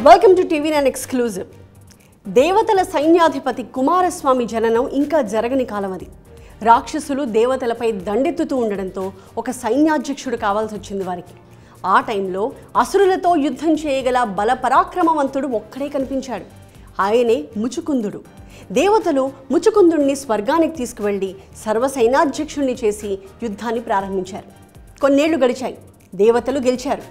Welcome to TV9 exclusive. దేవతల సైన్యాధిపతి కుమారస్వామి జననం ఇంకా జరగని కాలం అది. రాక్షసులు దేవతలపై దండెత్తుతూ ఉండడంతో ఒక సైన్యాధ్యక్షుడు కావాల్సి వచ్చింది వారికి. ఆ టైంలో అసురులతో యుద్ధం చేయగల బల పరాక్రమవంతుడు ఒక్కడే కనిపించాడు. ఆయనే ముచుకుందుడు. దేవతలు ముచుకుందుడిని స్వర్గానికి తీసుకువెళ్ళి సర్వసైన్యాధ్యక్షుడిని చేసి యుద్ధాన్ని ప్రారంభించారు. కొన్నేళ్లు గడిచాయి. దేవతలు గెలిచారు.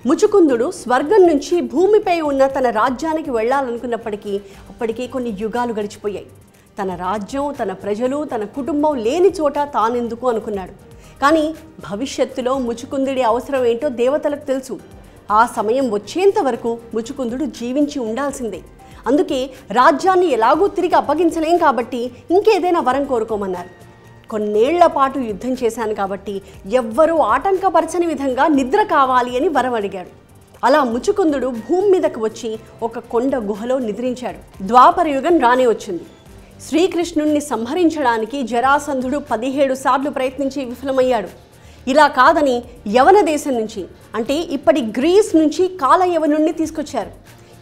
ముచుకుందుడు స్వర్గం నుంచి భూమిపై ఉన్న తన రాజ్యానికి వెళ్ళాలనుకున్నప్పటికీ అప్పటికే కొన్ని యుగాలు గడిచిపోయాయి. తన రాజ్యం, తన ప్రజలు, తన కుటుంబం లేని చోట తానెందుకు అనుకున్నాడు. కానీ భవిష్యత్తులో ముచుకుందుడి అవసరం ఏంటో దేవతలకు తెలుసు. ఆ సమయం వచ్చేంత వరకు ముచుకుందుడు జీవించి ఉండాల్సిందే. అందుకే రాజ్యాన్ని ఎలాగూ తిరిగి అప్పగించలేం కాబట్టి ఇంకేదైనా వరం కోరుకోమన్నారు. కొన్నేళ్ల పాటు యుద్ధం చేశాను కాబట్టి ఎవ్వరూ ఆటంకపరచని విధంగా నిద్ర కావాలి అని వరం అడిగాడు. అలా ముచుకుందుడు భూమి మీదకు వచ్చి ఒక కొండ గుహలో నిద్రించాడు. ద్వాపర యుగం రానే వచ్చింది. శ్రీకృష్ణుణ్ణి సంహరించడానికి జరాసంధుడు 17 సార్లు ప్రయత్నించి విఫలమయ్యాడు. ఇలా కాదని యవన దేశం నుంచి, అంటే ఇప్పటి గ్రీస్ నుంచి కాలయవనుణ్ణి తీసుకొచ్చారు.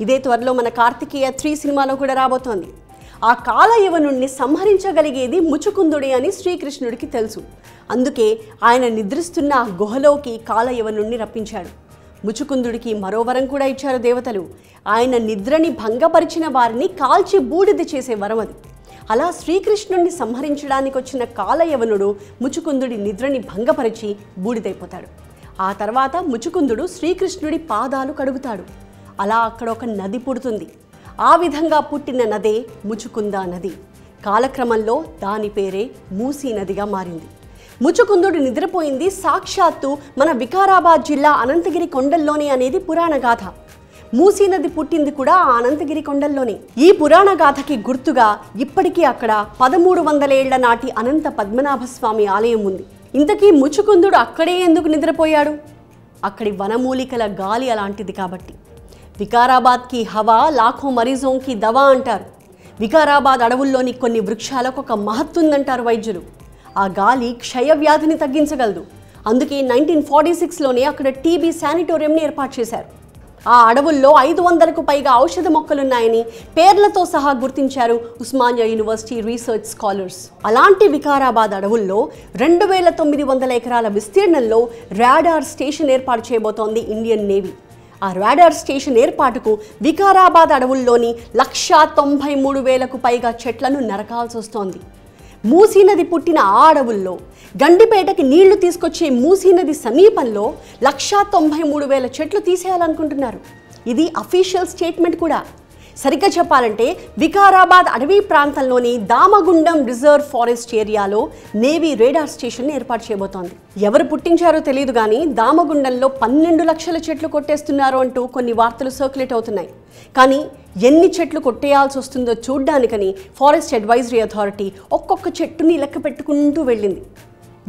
ఇదే త్వరలో మన కార్తికేయ 3 సినిమాలో కూడా రాబోతోంది. ఆ కాలయవనుణ్ణి సంహరించగలిగేది ముచుకుందుడే అని శ్రీకృష్ణుడికి తెలుసు. అందుకే ఆయన నిద్రిస్తున్న ఆ గుహలోకి కాలయవనుణ్ణి రప్పించాడు. ముచుకుందుడికి మరో వరం కూడా ఇచ్చారు దేవతలు. ఆయన నిద్రని భంగపరిచిన వారిని కాల్చి బూడిద చేసే వరం అది. అలా శ్రీకృష్ణుడిని సంహరించడానికి వచ్చిన కాలయవనుడు ముచుకుందుడి నిద్రని భంగపరిచి బూడిదైపోతాడు. ఆ తర్వాత ముచుకుందుడు శ్రీకృష్ణుడి పాదాలు కడుగుతాడు. అలా అక్కడ ఒక నది పుడుతుంది. ఆ విధంగా పుట్టిన నదే ముచుకుంద నది. కాలక్రమంలో దాని పేరే మూసీ నదిగా మారింది. ముచుకుందుడు నిద్రపోయింది సాక్షాత్తు మన వికారాబాద్ జిల్లా అనంతగిరి కొండల్లోనే అనేది పురాణ గాథ. మూసీ నది పుట్టింది కూడా ఆ అనంతగిరి కొండల్లోనే. ఈ పురాణ గాథకి గుర్తుగా ఇప్పటికీ అక్కడ 1300 ఏళ్ల నాటి అనంత పద్మనాభస్వామి ఆలయం ఉంది. ఇంతకీ ముచుకుందుడు అక్కడే ఎందుకు నిద్రపోయాడు? అక్కడి వనమూలికల గాలి అలాంటిది కాబట్టి. వికారాబాద్కి హవా లాఖో మరీజోంకి దవా అంటారు. వికారాబాద్ అడవుల్లోని కొన్ని వృక్షాలకు ఒక మహత్తుందంటారు వైద్యులు. ఆ గాలి క్షయవ్యాధిని తగ్గించగలదు. అందుకే 1946లోనే అక్కడ టీబీ శానిటోరియంని ఏర్పాటు చేశారు. ఆ అడవుల్లో 500కు పైగా ఔషధ మొక్కలున్నాయని పేర్లతో సహా గుర్తించారు ఉస్మానియా యూనివర్సిటీ రీసెర్చ్ స్కాలర్స్. అలాంటి వికారాబాద్ అడవుల్లో 2900 ఎకరాల విస్తీర్ణంలో రాడార్ స్టేషన్ ఏర్పాటు చేయబోతోంది ఇండియన్ నేవీ. ఆ రాడార్ స్టేషన్ ఏర్పాటుకు వికారాబాద్ అడవుల్లోని 193,000కు పైగా చెట్లను నరకాల్సి వస్తోంది. మూసీ నది పుట్టిన ఆ అడవుల్లో గండిపేటకి నీళ్లు తీసుకొచ్చే మూసీ నది సమీపంలో 193,000 చెట్లు తీసేయాలనుకుంటున్నారు. ఇది అఫీషియల్ స్టేట్మెంట్ కూడా. సరిగ్గా చెప్పాలంటే వికారాబాద్ అడవి ప్రాంతంలోని దామగుండం రిజర్వ్ ఫారెస్ట్ ఏరియాలో నేవీ రేడార్ స్టేషన్ ఏర్పాటు చేయబోతోంది. ఎవరు పుట్టించారో తెలియదు కానీ దామగుండంలో 12 లక్షల చెట్లు కొట్టేస్తున్నారు అంటూ కొన్ని వార్తలు సర్క్యులేట్ అవుతున్నాయి. కానీ ఎన్ని చెట్లు కొట్టేయాల్సి వస్తుందో చూడ్డానికని ఫారెస్ట్ అడ్వైజరీ అథారిటీ ఒక్కొక్క చెట్టుని లెక్క పెట్టుకుంటూ వెళ్ళింది.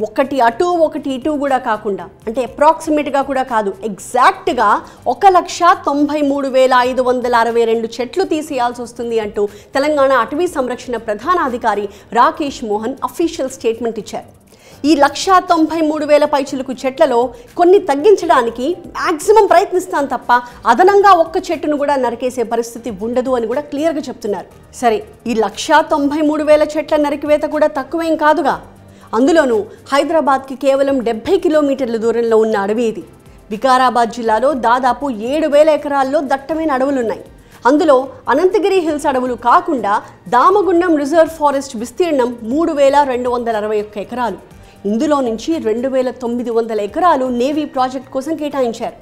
ఒకటి అటు ఒకటి ఇటు కూడా కాకుండా, అంటే అప్రాక్సిమేట్గా కూడా కాదు, ఎగ్జాక్ట్గా 1,93,562 చెట్లు తీసేయాల్సి వస్తుంది అంటూ తెలంగాణ అటవీ సంరక్షణ ప్రధానాధికారి రాకేష్ మోహన్ అఫీషియల్ స్టేట్మెంట్ ఇచ్చారు. ఈ 193,000 పైచిలుకు చెట్లలో కొన్ని తగ్గించడానికి మ్యాక్సిమం ప్రయత్నిస్తాను తప్ప అదనంగా ఒక్క చెట్టును కూడా నరికేసే పరిస్థితి ఉండదు అని కూడా క్లియర్గా చెప్తున్నారు. సరే, ఈ 193,000 చెట్ల నరికివేత కూడా తక్కువేం కాదుగా. అందులోనూ హైదరాబాద్కి కేవలం 70 కిలోమీటర్ల దూరంలో ఉన్న అడవి ఇది. వికారాబాద్ జిల్లాలో దాదాపు 7,000 ఎకరాల్లో దట్టమైన అడవులున్నాయి. అందులో అనంతగిరి హిల్స్ అడవులు కాకుండా దామగుండం రిజర్వ్ ఫారెస్ట్ విస్తీర్ణం 3,261 ఎకరాలు. ఇందులో నుంచి 2,900 ఎకరాలు నేవీ ప్రాజెక్ట్ కోసం కేటాయించారు.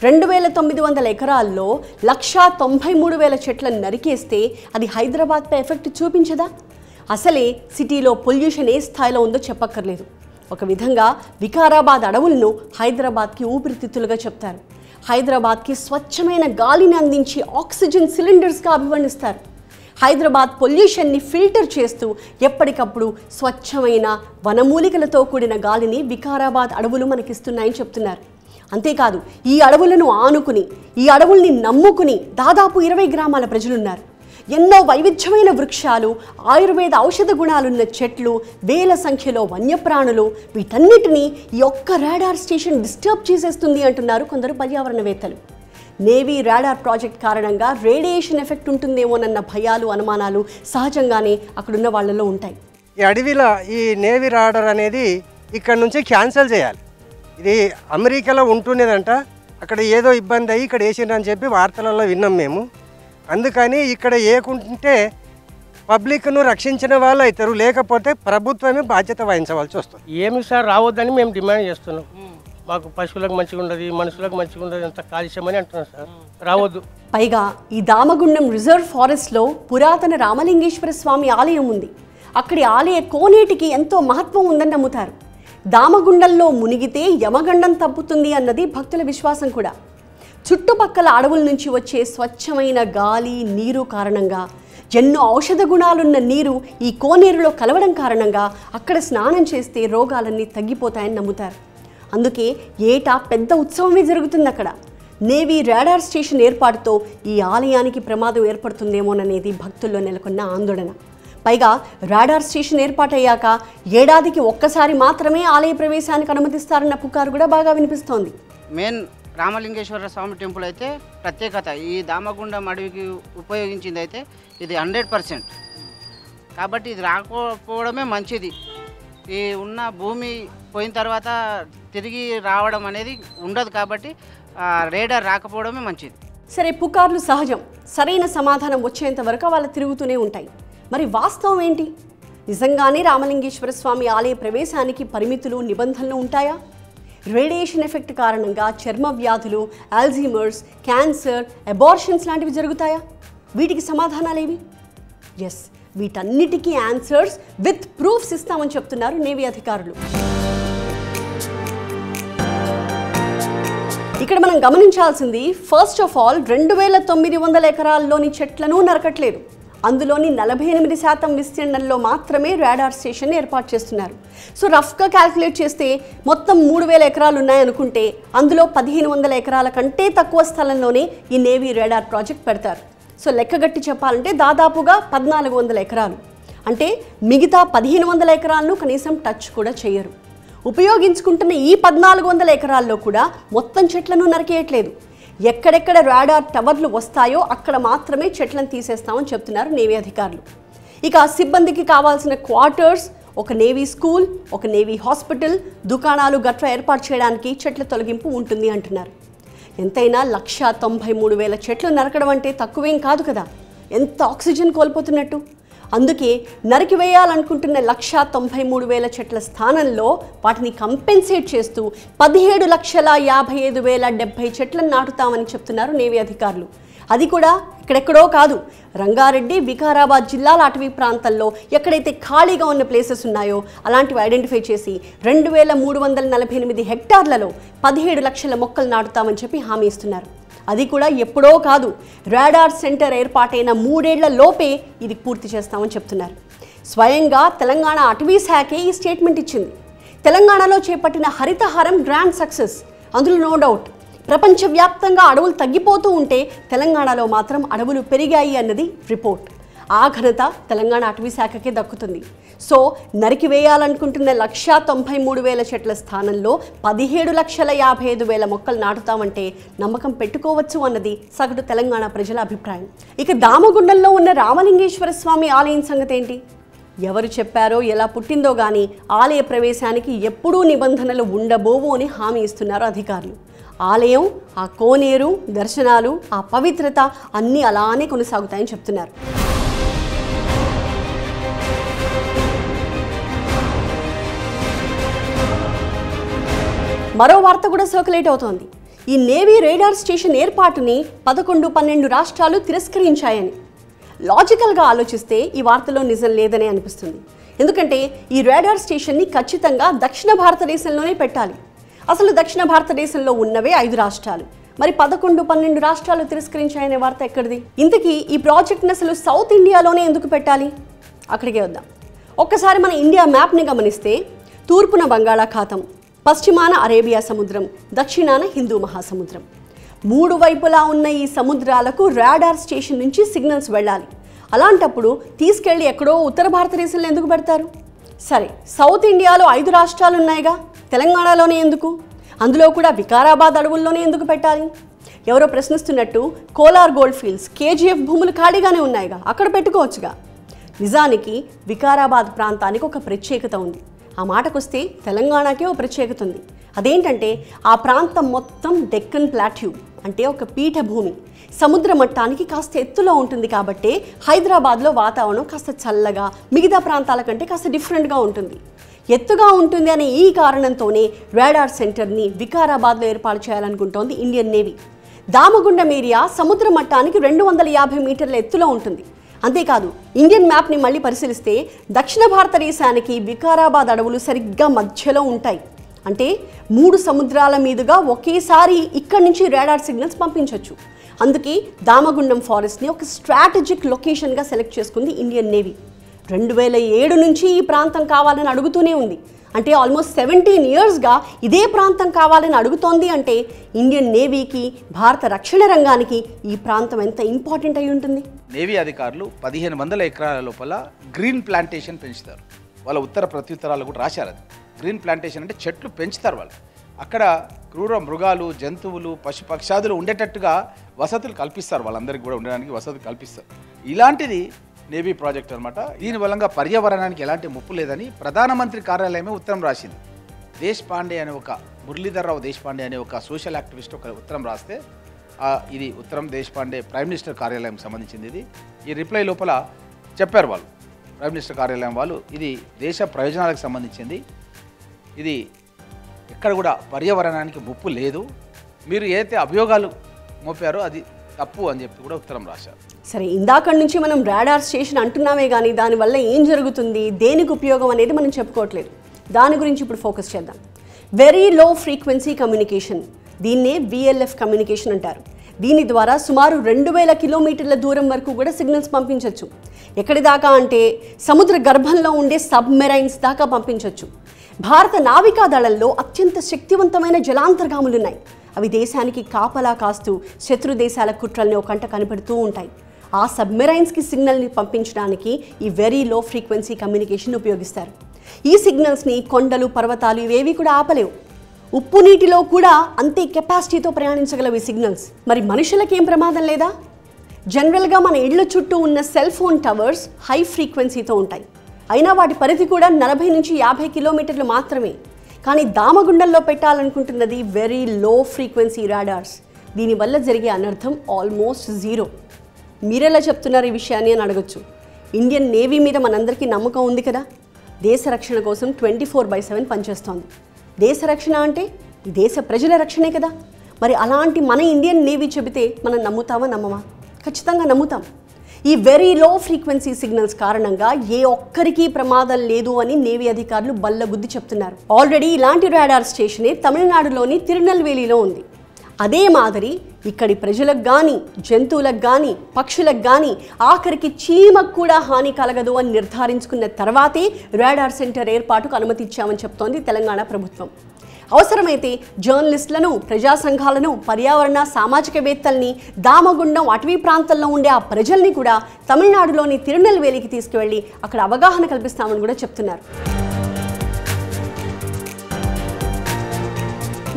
2,900 ఎకరాల్లో 193,000 చెట్లను నరికేస్తే అది హైదరాబాద్పై ఎఫెక్ట్ చూపించదా? అసలే సిటీలో పొల్యూషన్ ఏ స్థాయిలో ఉందో చెప్పక్కర్లేదు. ఒక విధంగా వికారాబాద్ అడవులను హైదరాబాద్కి ఊపిరితిత్తులుగా చెప్తారు. హైదరాబాద్కి స్వచ్ఛమైన గాలిని అందించి ఆక్సిజన్ సిలిండర్స్గా అభివర్ణిస్తారు. హైదరాబాద్ పొల్యూషన్ని ఫిల్టర్ చేస్తూ ఎప్పటికప్పుడు స్వచ్ఛమైన వనమూలికలతో కూడిన గాలిని వికారాబాద్ అడవులు మనకిస్తున్నాయని చెప్తున్నారు. అంతేకాదు, ఈ అడవులను ఆనుకుని, ఈ అడవుల్ని నమ్ముకుని దాదాపు 20 గ్రామాల ప్రజలున్నారు. ఎన్నో వైవిధ్యమైన వృక్షాలు, ఆయుర్వేద ఔషధ గుణాలున్న చెట్లు, వేల సంఖ్యలో వన్యప్రాణులు, వీటన్నిటినీ ఈ ఒక్క రాడార్ స్టేషన్ డిస్టర్బ్ చేసేస్తుంది అంటున్నారు కొందరు పర్యావరణవేత్తలు. నేవీ రాడార్ ప్రాజెక్ట్ కారణంగా రేడియేషన్ ఎఫెక్ట్ ఉంటుందేమోనన్న భయాలు అనుమానాలు సహజంగానే అక్కడున్న వాళ్ళలో ఉంటాయి. ఈ అడవిలో ఈ నేవీ రాడార్ అనేది ఇక్కడ నుంచి క్యాన్సిల్ చేయాలి. ఇది అమెరికాలో ఉంటున్నదంట, అక్కడ ఏదో ఇబ్బంది అయ్యి ఇక్కడ వేసిండ్రని చెప్పి వార్తలలో విన్నాం మేము. అందుకని ఇక్కడ ఏకుంటే పబ్లిక్ను రక్షించిన వాళ్ళు అవుతారు, లేకపోతే ప్రభుత్వమే బాధ్యత వహించవలసి వస్తుంది. ఏమి సార్ రావద్దని మేము డిమాండ్ చేస్తున్నాం. మాకు పశువులకు మంచిగా ఉండదు, మనుషులకు మంచిగా ఉండదు, అంత కాలుష్యమని అంటున్నాం సార్. రావద్దు. పైగా ఈ దామగుండం రిజర్వ్ ఫారెస్ట్లో పురాతన రామలింగేశ్వర స్వామి ఆలయం ఉంది. అక్కడి ఆలయ కోనేటికి ఎంతో మహత్వం ఉందని నమ్ముతారు. దామగుండంలో మునిగితే యమగండం తప్పుతుంది అన్నది భక్తుల విశ్వాసం కూడా. చుట్టుపక్కల అడవుల నుంచి వచ్చే స్వచ్ఛమైన గాలి, నీరు కారణంగా, ఎన్నో ఔషధ గుణాలున్న నీరు ఈ కోనేరులో కలవడం కారణంగా అక్కడ స్నానం చేస్తే రోగాలన్నీ తగ్గిపోతాయని నమ్ముతారు. అందుకే ఏటా పెద్ద ఉత్సవమే జరుగుతుంది అక్కడ. నేవీ రాడార్ స్టేషన్ ఏర్పాటుతో ఈ ఆలయానికి ప్రమాదం ఏర్పడుతుందేమోననేది భక్తుల్లో నెలకొన్న ఆందోళన. పైగా రాడార్ స్టేషన్ ఏర్పాటయ్యాక ఏడాదికి ఒక్కసారి మాత్రమే ఆలయ ప్రవేశానికి అనుమతిస్తారన్న పుకారు కూడా బాగా వినిపిస్తోంది. మెయిన్ రామలింగేశ్వర స్వామి టెంపుల్ అయితే ప్రత్యేకత ఈ దామగుండం అడవికి ఉపయోగించింది అయితే ఇది 100%. కాబట్టి ఇది రాకపోవడమే మంచిది. ఈ ఉన్న భూమి పోయిన తర్వాత తిరిగి రావడం అనేది ఉండదు, కాబట్టి రేడార్ రాకపోవడమే మంచిది. సరే, పుకార్లు సహజం. సరైన సమాధానం వచ్చేంత వరకు వాళ్ళు తిరుగుతూనే ఉంటాయి. మరి వాస్తవం ఏంటి? నిజంగానే రామలింగేశ్వర స్వామి ఆలయ ప్రవేశానికి పరిమితులు, నిబంధనలు ఉంటాయా? రేడియేషన్ ఎఫెక్ట్ కారణంగా చర్మ వ్యాధులు, ఆల్జీమర్స్, క్యాన్సర్, అబార్షన్స్ లాంటివి జరుగుతాయా? వీటికి సమాధానాలేవి? ఎస్, వీటన్నిటికీ ఆన్సర్స్ విత్ ప్రూఫ్స్ ఇస్తామని చెప్తున్నారు నేవీ అధికారులు. ఇక్కడ మనం గమనించాల్సింది, ఫస్ట్ ఆఫ్ ఆల్ 2900 ఎకరాల్లోని చెట్లను నరకట్లేదు. అందులోని 48% విస్తీర్ణంలో మాత్రమే రాడార్ స్టేషన్ ఏర్పాటు చేస్తున్నారు. సో రఫ్గా క్యాల్కులేట్ చేస్తే మొత్తం 3000 ఎకరాలు ఉన్నాయనుకుంటే అందులో 1500 ఎకరాల కంటే తక్కువ స్థలంలోనే ఈ నేవీ రాడార్ ప్రాజెక్ట్ పెడతారు. సో లెక్కగట్టి చెప్పాలంటే దాదాపుగా 1400 ఎకరాలు. అంటే మిగతా 1500 ఎకరాలను కనీసం టచ్ కూడా చేయరు. ఉపయోగించుకుంటున్న ఈ 1400 ఎకరాల్లో కూడా మొత్తం చెట్లను నరికేయట్లేదు. ఎక్కడెక్కడ రాడార్ టవర్లు వస్తాయో అక్కడ మాత్రమే చెట్లను తీసేస్తామని చెప్తున్నారు నేవీ అధికారులు. ఇక సిబ్బందికి కావాల్సిన క్వార్టర్స్, ఒక నేవీ స్కూల్, ఒక నేవీ హాస్పిటల్, దుకాణాలు గట్రా ఏర్పాటు చేయడానికి చెట్ల తొలగింపు ఉంటుంది అంటున్నారు. ఎంతైనా 193,000 చెట్లు నరకడం అంటే తక్కువేం కాదు కదా. ఎంత ఆక్సిజన్ కోల్పోతున్నట్టు. అందుకే నరికివేయాలనుకుంటున్న 193,000 చెట్ల స్థానంలో వాటిని కంపెన్సేట్ చేస్తూ 17,55,070 చెట్లను నాటుతామని చెప్తున్నారు నేవీ అధికారులు. అది కూడా ఇక్కడెక్కడో కాదు, రంగారెడ్డి, వికారాబాద్ జిల్లాల అటవీ ప్రాంతాల్లో ఎక్కడైతే ఖాళీగా ఉన్న ప్లేసెస్ ఉన్నాయో అలాంటివి ఐడెంటిఫై చేసి 2,348 హెక్టార్లలో 17 లక్షల మొక్కలు నాటుతామని చెప్పి హామీ ఇస్తున్నారు. అది కూడా ఎప్పుడో కాదు, రాడార్ సెంటర్ ఏర్పాటైన 3 ఏళ్ల లోపే ఇది పూర్తి చేస్తామని చెప్తున్నారు. స్వయంగా తెలంగాణ అటవీ శాఖే ఈ స్టేట్మెంట్ ఇచ్చింది. తెలంగాణలో చేపట్టిన హరితహారం గ్రాండ్ సక్సెస్, అందులో నో డౌట్. ప్రపంచవ్యాప్తంగా అడవులు తగ్గిపోతూ ఉంటే తెలంగాణలో మాత్రం అడవులు పెరిగాయి అన్నది రిపోర్ట్. ఆ ఘనత తెలంగాణ అటవీ శాఖకే దక్కుతుంది. సో నరికివేయాలనుకుంటున్న 193,000 చెట్ల స్థానంలో 17,55,000 మొక్కలు నాటుతామంటే నమ్మకం పెట్టుకోవచ్చు అన్నది సగటు తెలంగాణ ప్రజల అభిప్రాయం. ఇక దామగుండంలో ఉన్న రామలింగేశ్వర స్వామి ఆలయం సంగతి ఏంటి? ఎవరు చెప్పారో, ఎలా పుట్టిందో కానీ ఆలయ ప్రవేశానికి ఎప్పుడూ నిబంధనలు ఉండబోవు అని హామీ ఇస్తున్నారు అధికారులు. ఆలయం, ఆ కోనేరు, దర్శనాలు, ఆ పవిత్రత అన్నీ అలానే కొనసాగుతాయని చెప్తున్నారు. మరో వార్త కూడా సర్క్యులేట్ అవుతోంది. ఈ నేవీ రేడార్ స్టేషన్ ఏర్పాటుని 11-12 రాష్ట్రాలు తిరస్కరించాయని. లాజికల్గా ఆలోచిస్తే ఈ వార్తలో నిజం లేదనే అనిపిస్తుంది. ఎందుకంటే ఈ రేడార్ స్టేషన్ని ఖచ్చితంగా దక్షిణ భారతదేశంలోనే పెట్టాలి. అసలు దక్షిణ భారతదేశంలో ఉన్నవే 5 రాష్ట్రాలు. మరి 11-12 రాష్ట్రాలు తిరస్కరించాయనే వార్త ఎక్కడిది? ఇంతకీ ఈ ప్రాజెక్ట్ని అసలు సౌత్ ఇండియాలోనే ఎందుకు పెట్టాలి? అక్కడికే వద్దాం. ఒక్కసారి మన ఇండియా మ్యాప్ని గమనిస్తే తూర్పున బంగాళాఖాతం, పశ్చిమాన అరేబియా సముద్రం, దక్షిణాన హిందూ మహాసముద్రం. 3 వైపులా ఉన్న ఈ సముద్రాలకు రాడార్ స్టేషన్ నుంచి సిగ్నల్స్ వెళ్ళాలి. అలాంటప్పుడు తీసుకెళ్ళి ఎక్కడో ఉత్తర భారతదేశంలో ఎందుకు పెడతారు? సరే, సౌత్ ఇండియాలో 5 రాష్ట్రాలు ఉన్నాయిగా, తెలంగాణలోనే ఎందుకు? అందులో కూడా వికారాబాద్ అడవుల్లోనే ఎందుకు పెట్టాలి? ఎవరో ప్రశ్నిస్తున్నట్టు కోలార్ గోల్డ్ ఫీల్డ్స్, కేజీఎఫ్ భూములు ఖాళీగానే ఉన్నాయిగా, అక్కడ పెట్టుకోవచ్చుగా. నిజానికి వికారాబాద్ ప్రాంతానికి ఒక ప్రత్యేకత ఉంది. ఆ మాటకొస్తే తెలంగాణకే ఒక ప్రత్యేకత ఉంది. అదేంటంటే ఆ ప్రాంతం మొత్తం డెక్కన్ ప్లాట్యూ, అంటే ఒక పీఠభూమి, సముద్ర మట్టానికి కాస్త ఎత్తులో ఉంటుంది. కాబట్టి హైదరాబాద్లో వాతావరణం కాస్త చల్లగా, మిగతా ప్రాంతాల కంటే కాస్త డిఫరెంట్గా ఉంటుంది. ఎత్తుగా ఉంటుంది అనే ఈ కారణంతోనే రాడార్ సెంటర్ని వికారాబాద్లో ఏర్పాటు చేయాలనుకుంటోంది ఇండియన్ నేవీ. దామగుండం ఏరియా సముద్ర మట్టానికి 250 మీటర్ల ఎత్తులో ఉంటుంది. అంతేకాదు, ఇండియన్ మ్యాప్ని మళ్ళీ పరిశీలిస్తే దక్షిణ భారతదేశానికి వికారాబాద్ అడవులు సరిగ్గా మధ్యలో ఉంటాయి. అంటే 3 సముద్రాల మీదుగా ఒకేసారి ఇక్కడి నుంచి రాడార్ సిగ్నల్స్ పంపించవచ్చు. అందుకే దామగుండం ఫారెస్ట్ని ఒక స్ట్రాటజిక్ లొకేషన్గా సెలెక్ట్ చేసుకుంది ఇండియన్ నేవీ. 2007 నుంచి ఈ ప్రాంతం కావాలని అడుగుతూనే ఉంది. అంటే ఆల్మోస్ట్ 17 ఇయర్స్గా ఇదే ప్రాంతం కావాలని అడుగుతోంది. అంటే ఇండియన్ నేవీకి, భారత రక్షణ రంగానికి ఈ ప్రాంతం ఎంత ఇంపార్టెంట్ అయి ఉంటుంది. నేవీ అధికారులు 1500 ఎకరాల లోపల గ్రీన్ ప్లాంటేషన్ పెంచుతారు. వాళ్ళ ఉత్తర ప్రత్యుత్తరాలు కూడా రాశారు. అది గ్రీన్ ప్లాంటేషన్ అంటే చెట్లు పెంచుతారు వాళ్ళు. అక్కడ క్రూర మృగాలు, జంతువులు, పశుపక్షాదులు ఉండేటట్టుగా వసతులు కల్పిస్తారు. వాళ్ళందరికీ కూడా ఉండడానికి వసతులు కల్పిస్తారు. ఇలాంటిది నేవీ ప్రాజెక్ట్ అనమాట. దీని వల్ల పర్యావరణానికి ఎలాంటి ముప్పు లేదని ప్రధానమంత్రి కార్యాలయమే ఉత్తరం రాసింది. దేశపాండే అనే ఒక మురళీధర్రావు దేశపాండే అనే ఒక సోషల్ యాక్టివిస్ట్ ఒక ఉత్తరం రాస్తే ఇది ఉత్తరం దేశపాండే ప్రైమ్ మినిస్టర్ కార్యాలయం సంబంధించింది. ఇది ఈ రిప్లై లోపల చెప్పారు వాళ్ళు, ప్రైమ్ మినిస్టర్ కార్యాలయం వాళ్ళు, ఇది దేశ ప్రయోజనాలకు సంబంధించింది, ఇది ఎక్కడ కూడా పర్యావరణానికి ముప్పు లేదు, మీరు ఏదైతే అభియోగాలు మోపారో అది తప్పు అని చెప్పి కూడా ఉత్తరం రాశారు. సరే, ఇందాక నుంచి మనం రాడార్ స్టేషన్ అంటున్నామే కానీ దానివల్ల ఏం జరుగుతుంది, దేనికి ఉపయోగం అనేది మనం చెప్పుకోవట్లేదు. దాని గురించి ఇప్పుడు ఫోకస్ చేద్దాం. వెరీ లో ఫ్రీక్వెన్సీ కమ్యూనికేషన్, దీన్నే VLF కమ్యూనికేషన్ అంటారు. దీని ద్వారా సుమారు 2000 కిలోమీటర్ల దూరం వరకు కూడా సిగ్నల్స్ పంపించవచ్చు. ఎక్కడి దాకా అంటే సముద్ర గర్భంలో ఉండే సబ్మెరైన్స్ దాకా పంపించవచ్చు. భారత నావికా దళంలో అత్యంత శక్తివంతమైన జలాంతర్గాములున్నాయి. అవి దేశానికి కాపలా కాస్తూ శత్రు దేశాల కుట్రల్ని ఒక కంట కనిపెడుతూ ఉంటాయి. ఆ సబ్మెరైన్స్కి సిగ్నల్ని పంపించడానికి ఈ వెరీ లో ఫ్రీక్వెన్సీ కమ్యూనికేషన్ ఉపయోగిస్తారు. ఈ సిగ్నల్స్ని కొండలు, పర్వతాలు ఇవేవి కూడా ఆపలేవు. ఉప్పు నీటిలో కూడా అంతే కెపాసిటీతో ప్రయాణించగలవు ఈ సిగ్నల్స్. మరి మనుషులకేం ప్రమాదం లేదా? జనరల్గా మన ఇళ్ల చుట్టూ ఉన్న సెల్ ఫోన్ టవర్స్ హై ఫ్రీక్వెన్సీతో ఉంటాయి. అయినా వాటి పరిధి కూడా 40 నుంచి 50 కిలోమీటర్లు మాత్రమే. కానీ దామగుండంలో పెట్టాలనుకుంటున్నది వెరీ లో ఫ్రీక్వెన్సీ రాడార్స్. దీనివల్ల జరిగే అనర్థం ఆల్మోస్ట్ జీరో. మీరెలా చెప్తున్నారు ఈ విషయాన్ని అని అడగచ్చు. ఇండియన్ నేవీ మీద మనందరికీ నమ్మకం ఉంది కదా. దేశ రక్షణ కోసం 24/7 పనిచేస్తోంది. దేశ రక్షణ అంటే ఈ దేశ ప్రజల రక్షణే కదా. మరి అలాంటి మన ఇండియన్ నేవీ చెబితే మనం నమ్ముతామా, నమ్మమా? ఖచ్చితంగా నమ్ముతాం. ఈ వెరీ లో ఫ్రీక్వెన్సీ సిగ్నల్స్ కారణంగా ఏ ఒక్కరికి ప్రమాదం లేదు అని నేవీ అధికారులు బల్లగుద్ది చెప్తున్నారు. ఆల్రెడీ ఇలాంటి రాడార్ స్టేషనే తమిళనాడులోని తిరునెల్వేలిలో ఉంది. అదే మాదిరి ఇక్కడి ప్రజలకు కానీ, జంతువులకు కానీ, పక్షులకు కానీ, ఆఖరికి చీమకు కూడా హాని కలగదు అని నిర్ధారించుకున్న తర్వాతే రాడార్ సెంటర్ ఏర్పాటుకు అనుమతి ఇచ్చామని చెప్తోంది తెలంగాణ ప్రభుత్వం. అవసరమైతే జర్నలిస్టులను, ప్రజా సంఘాలను, పర్యావరణ సామాజికవేత్తల్ని, దామగుండం అటవీ ప్రాంతంలో ఉండే ఆ ప్రజల్ని కూడా తమిళనాడులోని తిరునెల్వేలికి తీసుకువెళ్ళి అక్కడ అవగాహన కల్పిస్తామని కూడా చెప్తున్నారు.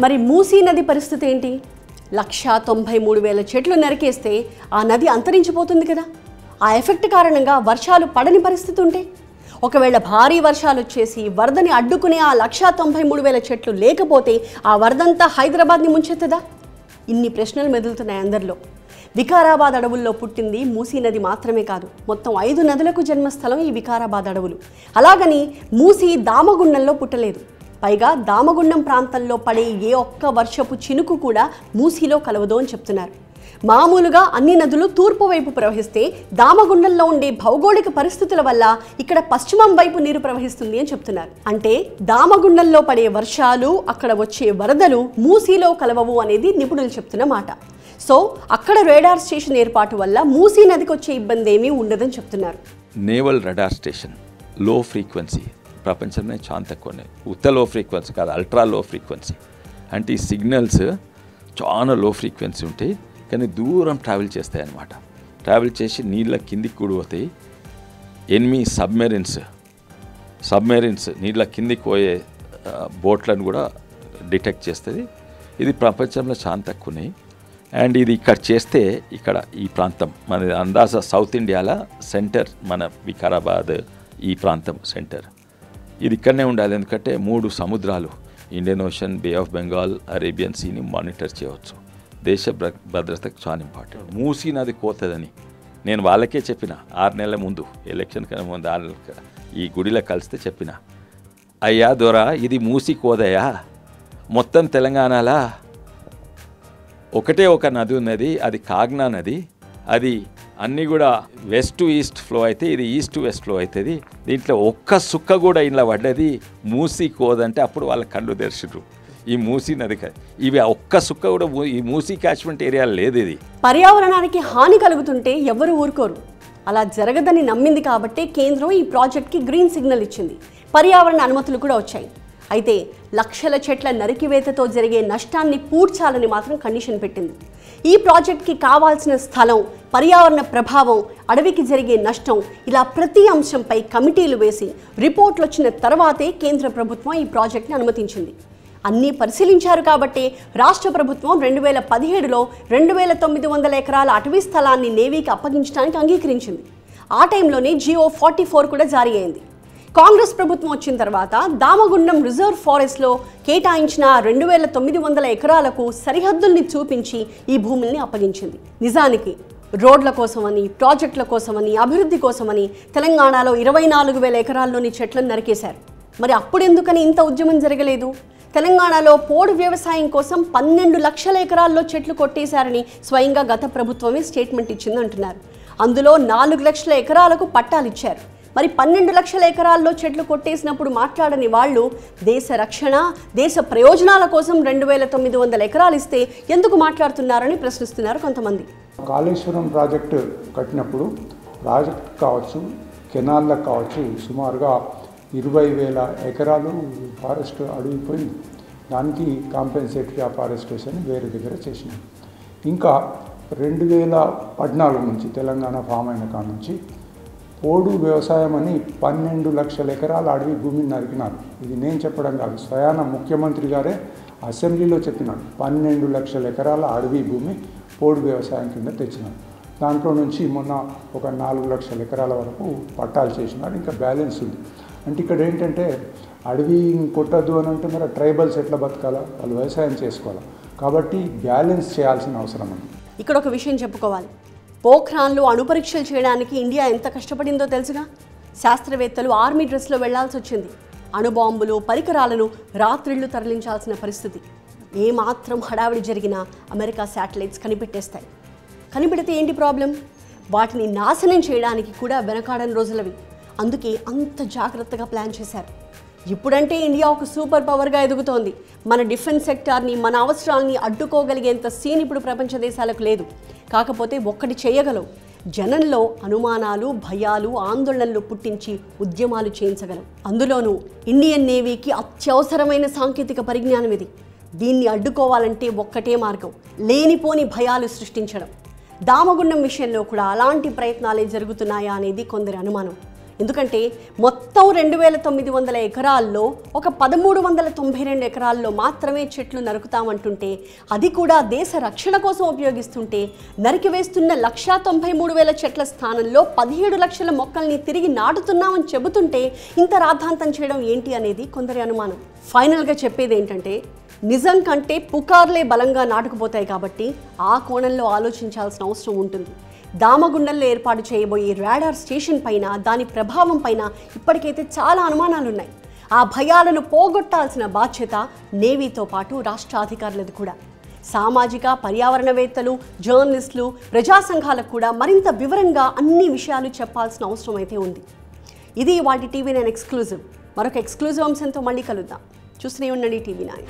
మరి మూసీ నది పరిస్థితి ఏంటి? 193,000 చెట్లు నరికేస్తే ఆ నది అంతరించిపోతుంది కదా. ఆ ఎఫెక్ట్ కారణంగా వర్షాలు పడని పరిస్థితి ఉంటే, ఒకవేళ భారీ వర్షాలు వచ్చేసి వరదని అడ్డుకునే ఆ 193,000 చెట్లు లేకపోతే ఆ వరదంతా హైదరాబాద్ని ముంచెత్తదా? ఇన్ని ప్రశ్నలు మెదులుతున్నాయి అందరిలో. వికారాబాద్ అడవుల్లో పుట్టింది మూసీ నది మాత్రమే కాదు, మొత్తం 5 నదులకు జన్మస్థలం ఈ వికారాబాద్ అడవులు. అలాగని మూసీ దామగుండంలో పుట్టలేదు. పైగా దామగుండం ప్రాంతంలో పడే ఏ ఒక్క వర్షపు చినుకు కూడా మూసీలో కలవదు అని చెప్తున్నారు. మామూలుగా అన్ని నదులు తూర్పు వైపు ప్రవహిస్తే దామగుండంలో ఉండే భౌగోళిక పరిస్థితుల వల్ల ఇక్కడ పశ్చిమం వైపు నీరు ప్రవహిస్తుంది అని చెప్తున్నారు. అంటే దామగుండంలో పడే వర్షాలు, అక్కడ వచ్చే వరదలు మూసీలో కలవవు అనేది నిపుణులు చెప్తున్న మాట. సో అక్కడ రాడార్ స్టేషన్ ఏర్పాటు వల్ల మూసీ నదికి వచ్చే ఇబ్బంది ఏమీ ఉండదని చెప్తున్నారు. నేవల్ రాడార్ స్టేషన్ లో ఫ్రీక్వెన్సీ ప్రపంచంలో చాలా తక్కువనే. ఉత్త లో ఫ్రీక్వెన్సీ కాదు, అల్ట్రా లో ఫ్రీక్వెన్సీ. అంటే ఈ సిగ్నల్స్ చాలా లో ఫ్రీక్వెన్సీ ఉంటాయి, కానీ దూరం ట్రావెల్ చేస్తాయి అన్నమాట. ట్రావెల్ చేసి నీళ్ళ కిందికి కూడా పోతాయి. ఎనిమి సబ్మెరీన్స్ నీళ్ళ కిందికి పోయే బోట్లను కూడా డిటెక్ట్ చేస్తుంది. ఇది ప్రపంచంలో చాలా తక్కువనే. అండ్ ఇది ఇక్కడ చేస్తే ఇక్కడ ఈ ప్రాంతం మన అందాజ సౌత్ ఇండియాలో సెంటర్ మన వికారాబాద్ ఈ ప్రాంతం సెంటర్. ఇది ఇక్కడనే ఉండాలి, ఎందుకంటే 3 సముద్రాలు Indian ocean, bay of Bengal, Arabian సీని మానిటర్ చేయవచ్చు. దేశ భద్రతకు చాలా ఇంపార్టెంట్. మూసీ నది కోతదని నేను వాళ్ళకే చెప్పిన 6 నెలల ముందు, ఎలక్షన్ కన్నా ముందు 6 నెలల ఈ గుడిలో కలిస్తే చెప్పిన, అయ్యా దొరా ఇది మూసీ కోదయ్యా, మొత్తం తెలంగాణలో ఒకటే ఒక నది ఉన్నది, అది కాగ్నా నది. అది అన్నీ కూడా వెస్ట్ టు ఈస్ట్ ఫ్లో అయితే ఇది ఈస్ట్ టు వెస్ట్ ఫ్లో అవుతుంది. దీంట్లో ఒక్క సుక్క కూడా ఇంట్లో పడ్డది మూసీ కోదంటే అప్పుడు వాళ్ళ కళ్ళు తెరిచిర్రు. ఈ మూసీ నది ఇవి ఒక్క సుక్క కూడా ఈ మూసీ క్యాచ్మెంట్ ఏరియా లేదు. ఇది పర్యావరణానికి హాని కలుగుతుంటే ఎవరు ఊరుకోరు. అలా జరగదని నమ్మింది కాబట్టి కేంద్రం ఈ ప్రాజెక్ట్కి గ్రీన్ సిగ్నల్ ఇచ్చింది. పర్యావరణ అనుమతులు కూడా వచ్చాయి. అయితే లక్షల చెట్ల నరికివేతతో జరిగే నష్టాన్ని పూడ్చాలని మాత్రం కండిషన్ పెట్టింది. ఈ ప్రాజెక్ట్కి కావాల్సిన స్థలం, పర్యావరణ ప్రభావం, అడవికి జరిగే నష్టం, ఇలా ప్రతి అంశంపై కమిటీలు వేసి రిపోర్ట్లు వచ్చిన తర్వాతే కేంద్ర ప్రభుత్వం ఈ ప్రాజెక్ట్ని అనుమతించింది. అన్నీ పరిశీలించారు కాబట్టి రాష్ట్ర ప్రభుత్వం 2017లో 2900 ఎకరాల అటవీ స్థలాన్ని నేవీకి అప్పగించడానికి అంగీకరించింది. ఆ టైంలోనే జియో 44 కూడా జారీ అయింది. కాంగ్రెస్ ప్రభుత్వం వచ్చిన తర్వాత దామగుండం రిజర్వ్ ఫారెస్ట్లో కేటాయించిన 2900 ఎకరాలకు సరిహద్దుల్ని చూపించి ఈ భూముల్ని అప్పగించింది. నిజానికి రోడ్ల కోసమని, ప్రాజెక్టుల కోసమని, అభివృద్ధి కోసమని తెలంగాణలో 24,000 ఎకరాల్లోని చెట్లను నరికేశారు. మరి అప్పుడెందుకని ఇంత ఉద్యమం జరగలేదు? తెలంగాణలో పోడు వ్యవసాయం కోసం 12 లక్షల ఎకరాల్లో చెట్లు కొట్టేశారని స్వయంగా గత ప్రభుత్వమే స్టేట్మెంట్ ఇచ్చిందంటున్నారు. అందులో 4 లక్షల ఎకరాలకు పట్టాలిచ్చారు. మరి 12 లక్షల ఎకరాల్లో చెట్లు కొట్టేసినప్పుడు మాట్లాడని వాళ్ళు దేశ రక్షణ, దేశ ప్రయోజనాల కోసం 2900 ఎకరాలు ఇస్తే ఎందుకు మాట్లాడుతున్నారని ప్రశ్నిస్తున్నారు కొంతమంది. కాళేశ్వరం ప్రాజెక్టు కట్టినప్పుడు ప్రాజెక్ట్ కావచ్చు, కెనాల్లకు కావచ్చు, సుమారుగా 20,000 ఎకరాలు ఫారెస్ట్ అడిగిపోయింది. దానికి కాంపెన్సేటరీ ఫారెస్టేషన్ వేరే దగ్గర చేసినాం. ఇంకా 2014 నుంచి తెలంగాణ ఫామ్ అయిన కాడ నుంచి పోడు వ్యవసాయం అని 12 లక్షల ఎకరాల అడవి భూమిని నరికినారు. ఇది నేను చెప్పడం కాదు, స్వయాన ముఖ్యమంత్రి గారే అసెంబ్లీలో చెప్పినాడు. 12 లక్షల ఎకరాల అడవి భూమి పోడు వ్యవసాయం కింద తెచ్చినారు. దాంట్లో నుంచి మొన్న ఒక 4 లక్షల ఎకరాల వరకు పట్టాలు చేసినారు. ఇంకా బ్యాలెన్స్ ఉంది. అంటే ఇక్కడ ఏంటంటే అడవి కొట్టద్దు అని అంటే మరి ట్రైబల్స్ ఎట్లా బతకాలా, వాళ్ళు వ్యవసాయం చేసుకోవాలా. కాబట్టి బ్యాలెన్స్ చేయాల్సిన అవసరం ఉంది. ఇక్కడ ఒక విషయం చెప్పుకోవాలి. పోఖ్రాన్లో అణుపరీక్షలు చేయడానికి ఇండియా ఎంత కష్టపడిందో తెలుసుగా. శాస్త్రవేత్తలు ఆర్మీ డ్రెస్లో వెళ్లాల్సి వచ్చింది. అణుబాంబులు, పరికరాలను రాత్రిళ్లు తరలించాల్సిన పరిస్థితి. ఏమాత్రం హడావిడి జరిగినా అమెరికా శాటిలైట్స్ కనిపెట్టేస్తాయి. కనిపెడితే ఏంటి ప్రాబ్లం? వాటిని నాశనం చేయడానికి కూడా వెనకాడని రోజులవి. అందుకే అంత జాగ్రత్తగా ప్లాన్ చేశారు. ఇప్పుడంటే ఇండియా ఒక సూపర్ పవర్గా ఎదుగుతోంది. మన డిఫెన్స్ సెక్టార్ని, మన అవసరాలని అడ్డుకోగలిగేంత సీన్ ఇప్పుడు ప్రపంచ దేశాలకు లేదు. కాకపోతే ఒక్కటి చేయగలవు, జనంలో అనుమానాలు, భయాలు, ఆందోళనలు పుట్టించి ఉద్యమాలు చేయించగలవు. అందులోనూ ఇండియన్ నేవీకి అత్యవసరమైన సాంకేతిక పరిజ్ఞానం ఇది. దీన్ని అడ్డుకోవాలంటే ఒక్కటే మార్గం, లేనిపోని భయాలు సృష్టించడం. దామగుండం విషయంలో కూడా అలాంటి ప్రయత్నాలే జరుగుతున్నాయా అనేది కొందరి అనుమానం. ఎందుకంటే మొత్తం 2900 ఎకరాల్లో ఒక 1392 ఎకరాల్లో మాత్రమే చెట్లు నరుకుతామంటుంటే, అది కూడా దేశ రక్షణ కోసం ఉపయోగిస్తుంటే, నరికివేస్తున్న 193,000 చెట్ల స్థానంలో 17 లక్షల మొక్కల్ని తిరిగి నాటుతున్నామని చెబుతుంటే ఇంత రాద్ధాంతం చేయడం ఏంటి అనేది కొందరి అనుమానం. ఫైనల్గా చెప్పేది ఏంటంటే, నిజం కంటే పుకార్లే బలంగా నాటుకుపోతాయి కాబట్టి ఆ కోణంలో ఆలోచించాల్సిన అవసరం ఉంటుంది. దామగుండంలో ఏర్పాటు చేయబోయే రాడార్ స్టేషన్ పైన, దాని ప్రభావం పైన ఇప్పటికైతే చాలా అనుమానాలున్నాయి. ఆ భయాలను పోగొట్టాల్సిన బాధ్యత నేవీతో పాటు రాష్ట్ర అధికారులది కూడా. సామాజిక, పర్యావరణవేత్తలు, జర్నలిస్టులు, ప్రజా సంఘాలకు కూడా మరింత వివరంగా అన్ని విషయాలు చెప్పాల్సిన అవసరం అయితే ఉంది. ఇది వాటి TV9 ఎక్స్క్లూజివ్. మరొక ఎక్స్క్లూజివ్ అంశంతో మళ్ళీ కలుద్దాం. చూస్తూనే ఉండండి TV9.